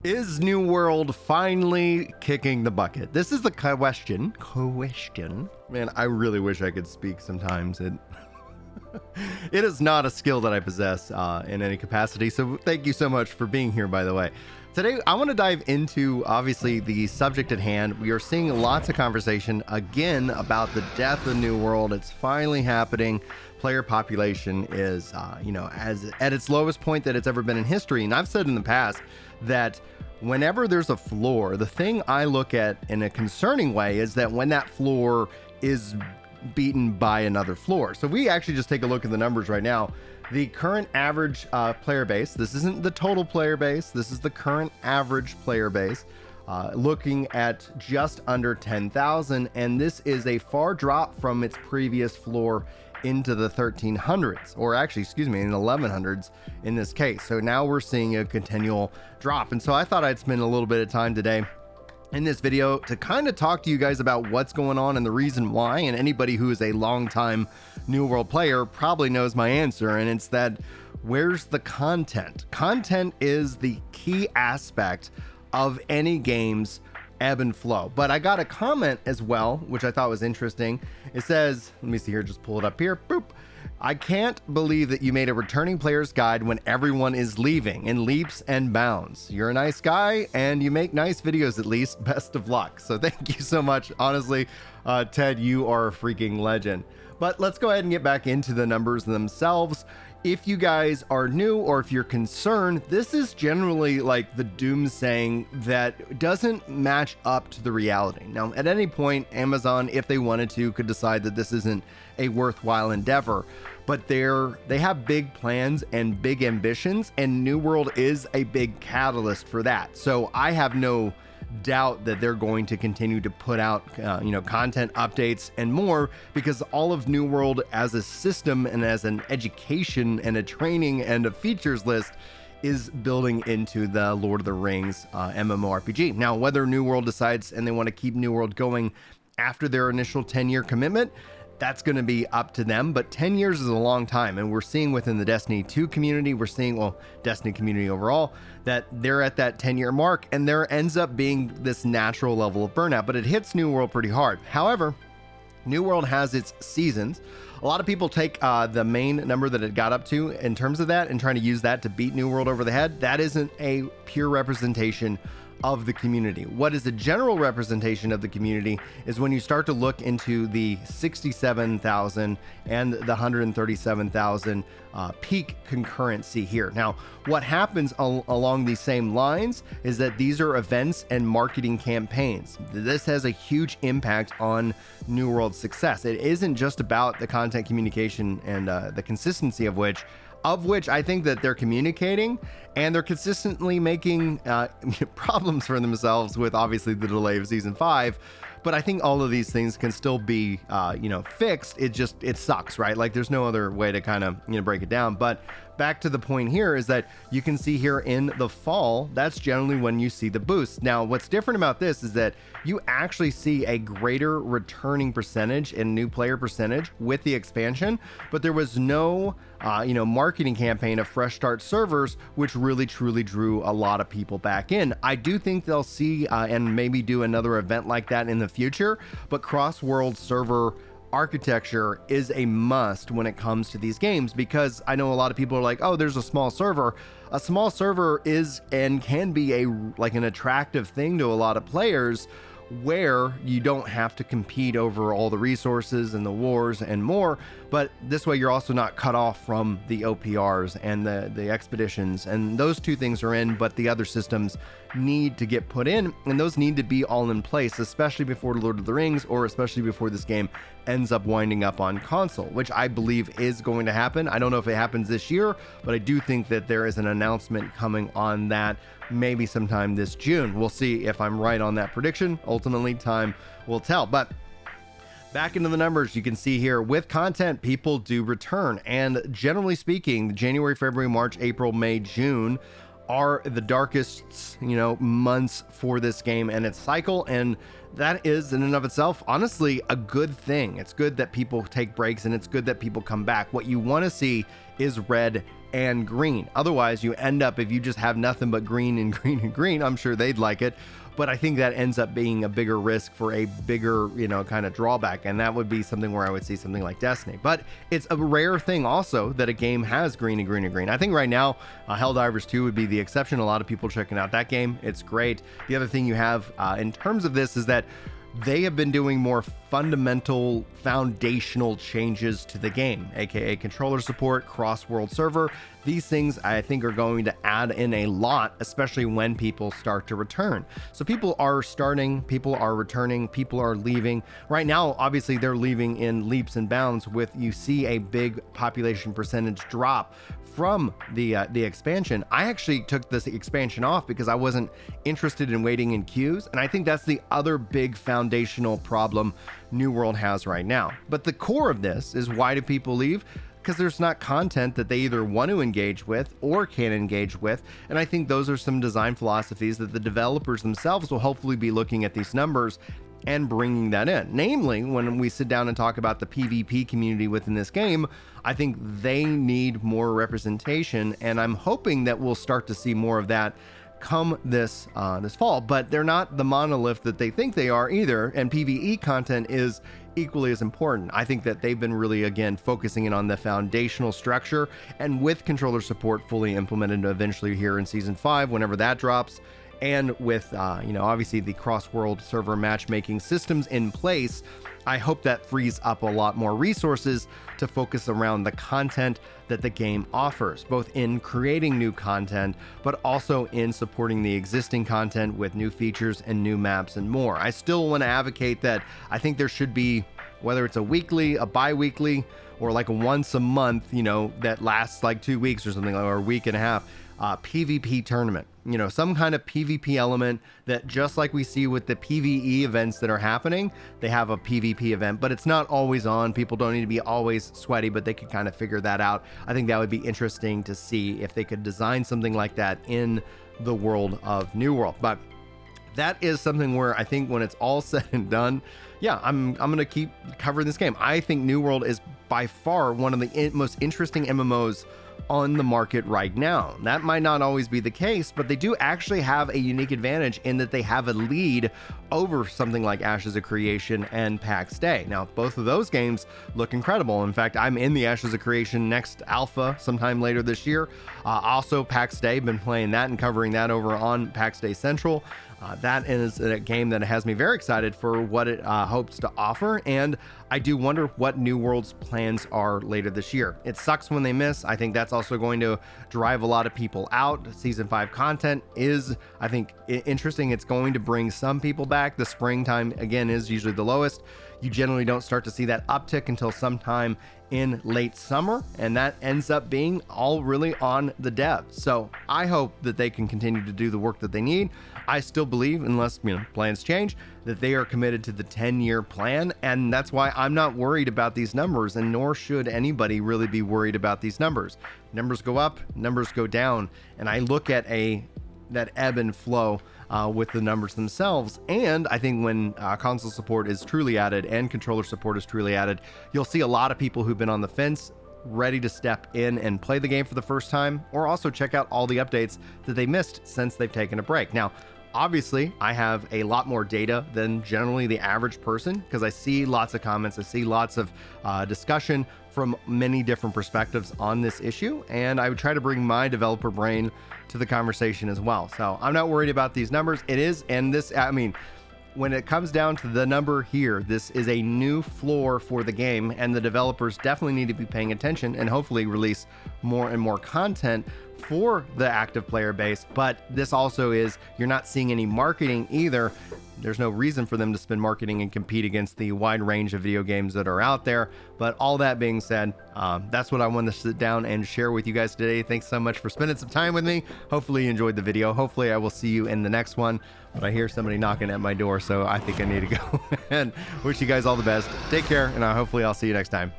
Is New World finally kicking the bucket? This is the question. Man, I really wish I could speak sometimes. It is not a skill that I possess in any capacity. So thank you so much for being here, by the way. Today, I want to dive into, obviously, the subject at hand. We are seeing lots of conversation, again, about the death of New World. It's finally happening. Player population is, as at its lowest point that it's ever been in history. And I've said in the past that whenever there's a floor, the thing I look at in a concerning way is that when that floor is beaten by another floor. So we actually just take a look at the numbers right now. The current average player base, this isn't the total player base, this is the current average player base, looking at just under 10,000, and this is a far drop from its previous floor into the 1300s, or actually, excuse me, in the 1100s in this case. So now we're seeing a continual drop. And so I thought I'd spend a little bit of time today in this video to kind of talk to you guys about what's going on and the reason why. And anybody who is a longtime New World player probably knows my answer, and it's that where's the content? Content is the key aspect of any game's ebb and flow. But I got a comment as well, which I thought was interesting. It says, let me see here, just pull it up here. Boop. I can't believe that you made a returning player's guide when everyone is leaving in leaps and bounds. You're a nice guy and you make nice videos, at least. Best of luck. So thank you so much. Honestly, Ted, you are a freaking legend. But let's go ahead and get back into the numbers themselves. If you guys are new or if you're concerned, this is generally like the doomsaying that doesn't match up to the reality. Now, at any point, Amazon, if they wanted to, could decide that this isn't a worthwhile endeavor, but they have big plans and big ambitions, and New World is a big catalyst for that. So I have no doubt that they're going to continue to put out content updates and more, because all of New World as a system and as an education and a training and a features list is building into the Lord of the Rings mmorpg. Now, whether New World decides and they want to keep New World going after their initial 10-year commitment, that's going to be up to them, but 10 years is a long time. And we're seeing within the Destiny 2 community, we're seeing, well, Destiny community overall, that they're at that 10-year mark, and there ends up being this natural level of burnout, but it hits New World pretty hard. However, New World has its seasons. A lot of people take the main number that it got up to in terms of that and trying to use that to beat New World over the head. That isn't a pure representation of the community. What is a general representation of the community is when you start to look into the 67,000 and the 137,000 peak concurrency here. Now, what happens along these same lines is that these are events and marketing campaigns. This has a huge impact on New World's success. It isn't just about the content communication and the consistency of which I think that they're communicating, and they're consistently making problems for themselves with obviously the delay of season 5. But I think all of these things can still be, fixed. It sucks, right? Like there's no other way to kind of, break it down. But back to the point here is that you can see here in the fall, that's generally when you see the boost. Now, what's different about this is that you actually see a greater returning percentage and new player percentage with the expansion, but there was no, marketing campaign of fresh start servers, which really truly drew a lot of people back in. I do think they'll see and maybe do another event like that in the future, but Crossworld server architecture is a must when it comes to these games, because I know a lot of people are like, oh, there's a small server. A small server is and can be an attractive thing to a lot of players, where you don't have to compete over all the resources and the wars and more, but this way you're also not cut off from the OPRs and the expeditions, and those two things are in, but the other systems need to get put in, and those need to be all in place, especially before Lord of the Rings, or especially before this game ends up winding up on console, which I believe is going to happen. I don't know if it happens this year, but I do think that there is an announcement coming on that maybe sometime this June. We'll see if I'm right on that prediction. Ultimately, time will tell. But back into the numbers, you can see here with content, people do return. And generally speaking, January, February, March, April, May, June are the darkest, months for this game and its cycle. And that is in and of itself, honestly, a good thing. It's good that people take breaks and it's good that people come back. What you want to see is red and green. Otherwise, you end up, if you just have nothing but green and green and green, I'm sure they'd like it. But I think that ends up being a bigger risk for a bigger, kind of drawback. And that would be something where I would see something like Destiny. But it's a rare thing also that a game has green and green and green. I think right now, Helldivers 2 would be the exception. A lot of people checking out that game. It's great. The other thing you have in terms of this is that they have been doing more fundamental, foundational changes to the game, aka controller support, cross-world server. These things I think are going to add in a lot, especially when people start to return. So people are starting, people are returning, people are leaving. Right now, obviously, they're leaving in leaps and bounds with you see a big population percentage drop from the expansion. I actually took this expansion off because I wasn't interested in waiting in queues, and I think that's the other big foundational problem New World has right now. But the core of this is, why do people leave? Because there's not content that they either want to engage with or can engage with. And I think those are some design philosophies that the developers themselves will hopefully be looking at these numbers and bringing that in. Namely, when we sit down and talk about the PvP community within this game, I think they need more representation, and I'm hoping that we'll start to see more of that come this fall. But they're not the monolith that they think they are either, and PvE content is equally as important. I think that they've been really, again, focusing in on the foundational structure, and with controller support fully implemented eventually here in Season 5, whenever that drops, and with obviously the cross-world server matchmaking systems in place, I hope that frees up a lot more resources to focus around the content that the game offers, both in creating new content, but also in supporting the existing content with new features and new maps and more. I still want to advocate that I think there should be, whether it's a weekly, a bi-weekly, or like a once a month, that lasts like 2 weeks or something, or a week and a half, PvP tournament, some kind of PvP element that, just like we see with the PvE events that are happening, they have a PvP event, but it's not always on. People don't need to be always sweaty, but they could kind of figure that out. I think that would be interesting to see if they could design something like that in the world of New World. But that is something where I think when it's all said and done, yeah, I'm going to keep covering this game. I think New World is by far one of the most interesting MMOs on the market right now. That might not always be the case, but they do actually have a unique advantage in that they have a lead over something like Ashes of Creation and PAX Day. Now, both of those games look incredible. In fact, I'm in the Ashes of Creation next alpha sometime later this year. Also, PAX Day, been playing that and covering that over on PAX Day Central. That is a game that has me very excited for what it hopes to offer, and I do wonder what New World's plans are later this year. It sucks when they miss. I think that's also going to drive a lot of people out. Season 5 content is, I think, interesting. It's going to bring some people back. The springtime, again, is usually the lowest. You generally don't start to see that uptick until sometime in late summer, and that ends up being all really on the devs. So I hope that they can continue to do the work that they need. I still believe, unless plans change, that they are committed to the 10-year plan, and that's why I'm not worried about these numbers, and nor should anybody really be worried about these numbers. Numbers go up, numbers go down, and I look at that ebb and flow with the numbers themselves. And I think when console support is truly added and controller support is truly added, you'll see a lot of people who've been on the fence ready to step in and play the game for the first time, or also check out all the updates that they missed since they've taken a break. Now, obviously, I have a lot more data than generally the average person, because I see lots of comments, I see lots of discussion from many different perspectives on this issue, and I would try to bring my developer brain to the conversation as well. So I'm not worried about these numbers. It is, and this, when it comes down to the number here, this is a new floor for the game, and the developers definitely need to be paying attention and hopefully release more and more content for the active player base. But this also is, you're not seeing any marketing either. There's no reason for them to spend marketing and compete against the wide range of video games that are out there. But all that being said, that's what I wanted to sit down and share with you guys today. Thanks so much for spending some time with me. Hopefully you enjoyed the video. Hopefully I will see you in the next one. But I hear somebody knocking at my door, so I think I need to go. And wish you guys all the best. Take care, and hopefully I'll see you next time.